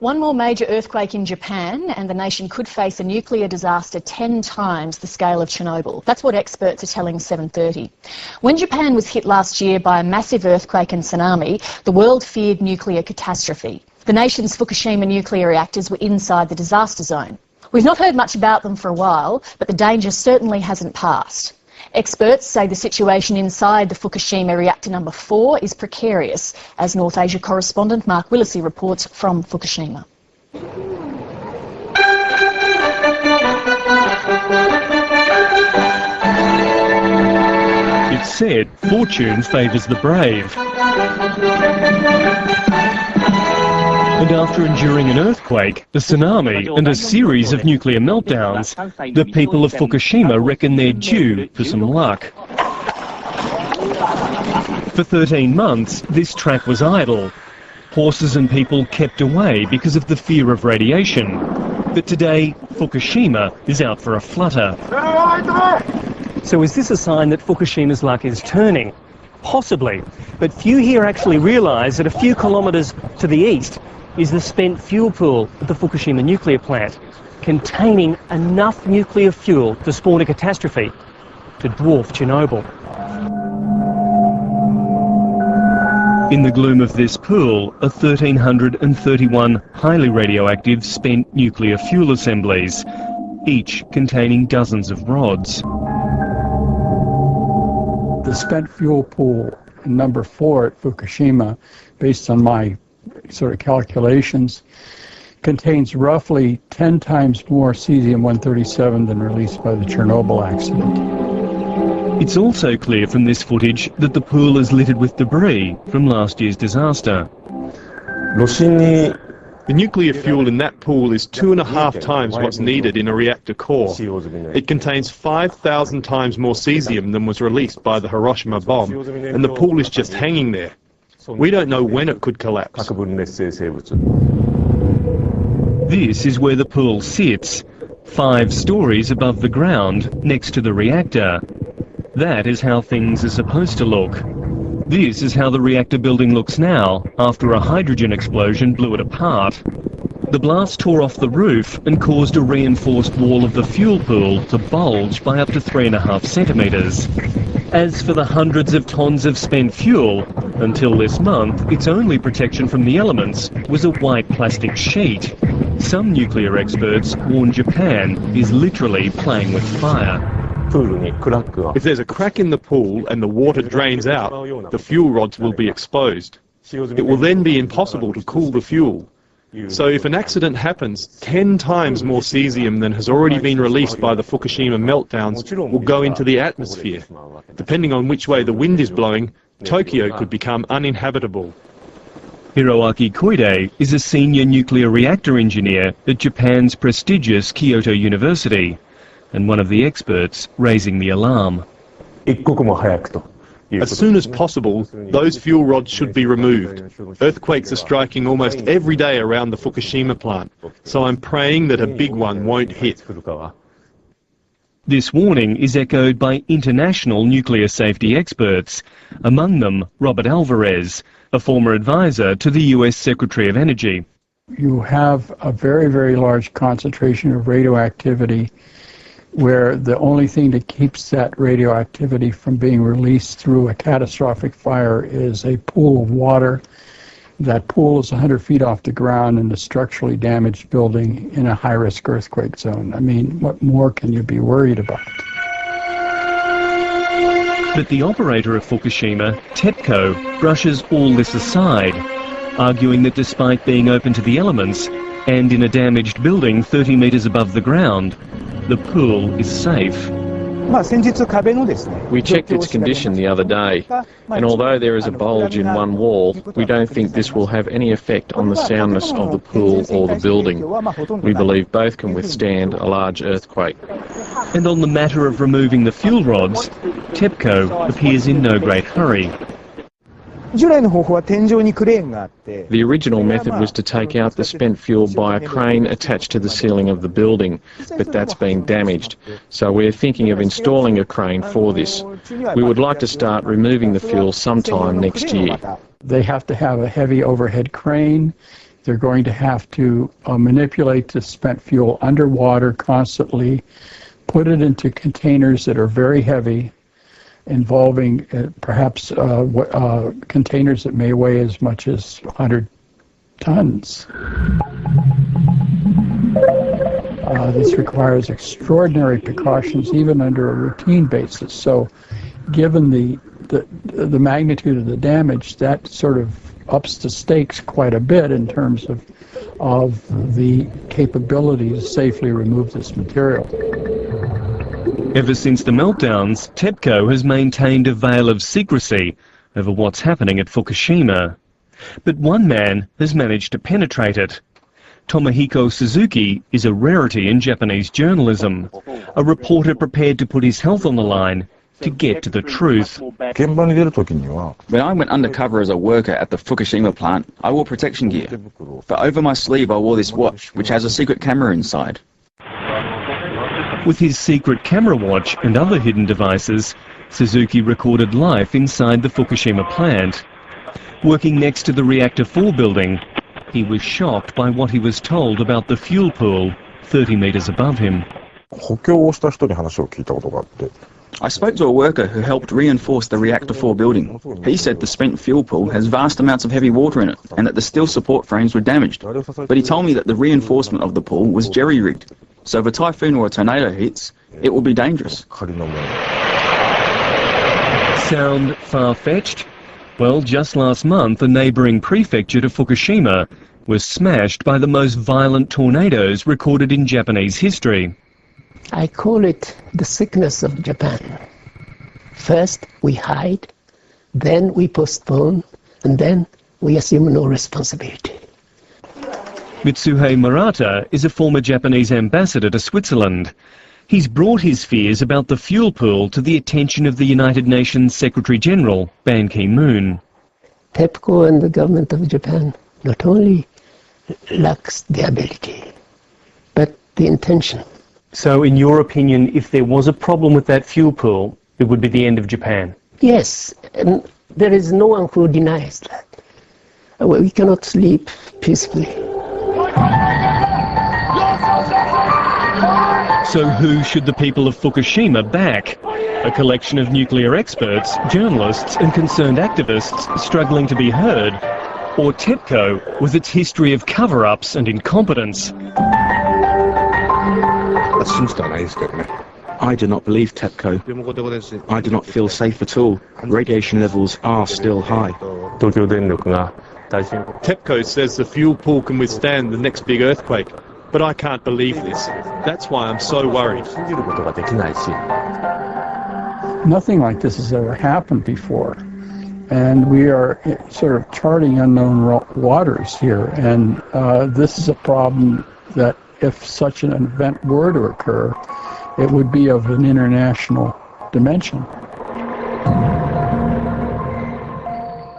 One more major earthquake in Japan and the nation could face a nuclear disaster 10 times the scale of Chernobyl. That's what experts are telling 7:30. When Japan was hit last year by a massive earthquake and tsunami, the world feared nuclear catastrophe. The nation's Fukushima nuclear reactors were inside the disaster zone. We've not heard much about them for a while, but the danger certainly hasn't passed. Experts say the situation inside the Fukushima reactor number 4 is precarious, as North Asia correspondent Mark Willesee reports from Fukushima. It's said fortune favours the brave. And after enduring an earthquake, a tsunami and a series of nuclear meltdowns, the people of Fukushima reckon they're due for some luck. For 13 months, this track was idle. Horses and people kept away because of the fear of radiation. But today, Fukushima is out for a flutter. So is this a sign that Fukushima's luck is turning? Possibly, but few here actually realise that a few kilometres to the east is the spent fuel pool at the Fukushima nuclear plant, containing enough nuclear fuel to spawn a catastrophe to dwarf Chernobyl. In the gloom of this pool are 1,331 highly radioactive spent nuclear fuel assemblies, each containing dozens of rods. The spent fuel pool, number 4 at Fukushima, based on my sort of calculations, contains roughly 10 times more cesium-137 than released by the Chernobyl accident. It's also clear from this footage that the pool is littered with debris from last year's disaster. The nuclear fuel in that pool is 2.5 times what's needed in a reactor core. It contains 5,000 times more cesium than was released by the Hiroshima bomb, and the pool is just hanging there. We don't know when it could collapse. This is where the pool sits, 5 stories above the ground next to the reactor. That is how things are supposed to look. This is how the reactor building looks now, after a hydrogen explosion blew it apart. The blast tore off the roof and caused a reinforced wall of the fuel pool to bulge by up to 3.5 centimetres. As for the hundreds of tons of spent fuel, until this month, its only protection from the elements was a white plastic sheet. Some nuclear experts warn Japan is literally playing with fire. If there's a crack in the pool and the water drains out, the fuel rods will be exposed. It will then be impossible to cool the fuel. So if an accident happens, 10 times more cesium than has already been released by the Fukushima meltdowns will go into the atmosphere. Depending on which way the wind is blowing, Tokyo could become uninhabitable. Hiroaki Koide is a senior nuclear reactor engineer at Japan's prestigious Kyoto University, and one of the experts raising the alarm. As soon as possible, those fuel rods should be removed. Earthquakes are striking almost every day around the Fukushima plant, so I'm praying that a big one won't hit. This warning is echoed by international nuclear safety experts, among them Robert Alvarez, a former advisor to the US Secretary of Energy. You have a very, very large concentration of radioactivity where the only thing that keeps that radioactivity from being released through a catastrophic fire is a pool of water. That pool is 100 feet off the ground in a structurally damaged building in a high-risk earthquake zone. I mean, what more can you be worried about? But the operator of Fukushima, TEPCO, brushes all this aside, arguing that despite being open to the elements and in a damaged building 30 metres above the ground, the pool is safe. We checked its condition the other day, and although there is a bulge in one wall, we don't think this will have any effect on the soundness of the pool or the building. We believe both can withstand a large earthquake. And on the matter of removing the fuel rods, TEPCO appears in no great hurry. The original method was to take out the spent fuel by a crane attached to the ceiling of the building, but that's been damaged. So we're thinking of installing a crane for this. We would like to start removing the fuel sometime next year. They have to have a heavy overhead crane They're going to have to manipulate the spent fuel underwater constantly, put it into containers that are very heavy, involving perhaps containers that may weigh as much as 100 tons. This requires extraordinary precautions even under a routine basis. So given the magnitude of the damage, that sort of ups the stakes quite a bit in terms of the capability to safely remove this material. Ever since the meltdowns, TEPCO has maintained a veil of secrecy over what's happening at Fukushima. But one man has managed to penetrate it. Tomohiko Suzuki is a rarity in Japanese journalism, a reporter prepared to put his health on the line to get to the truth. When I went undercover as a worker at the Fukushima plant, I wore protection gear. But over my sleeve I wore this watch, which has a secret camera inside. With his secret camera watch and other hidden devices, Suzuki recorded life inside the Fukushima plant. Working next to the Reactor 4 building, he was shocked by what he was told about the fuel pool 30 metres above him. I spoke to a worker who helped reinforce the Reactor 4 building. He said the spent fuel pool has vast amounts of heavy water in it and that the steel support frames were damaged. But he told me that the reinforcement of the pool was jerry-rigged. So if a typhoon or a tornado hits, it will be dangerous. Sound far-fetched? Well, just last month, a neighbouring prefecture to Fukushima was smashed by the most violent tornadoes recorded in Japanese history. I call it the sickness of Japan. First we hide, then we postpone, and then we assume no responsibility. Mitsuhei Murata is a former Japanese ambassador to Switzerland. He's brought his fears about the fuel pool to the attention of the United Nations Secretary-General, Ban Ki-moon. TEPCO and the government of Japan not only lacks the ability, but the intention. So in your opinion, if there was a problem with that fuel pool, it would be the end of Japan? Yes, and there is no one who denies that. We cannot sleep peacefully. So who should the people of Fukushima back? A collection of nuclear experts, journalists and concerned activists struggling to be heard? Or TEPCO with its history of cover-ups and incompetence? I do not believe TEPCO. I do not feel safe at all. Radiation levels are still high. TEPCO says the fuel pool can withstand the next big earthquake, but I can't believe this. That's why I'm so worried. Nothing like this has ever happened before, and we are sort of charting unknown waters here, and this is a problem that if such an event were to occur, it would be of an international dimension.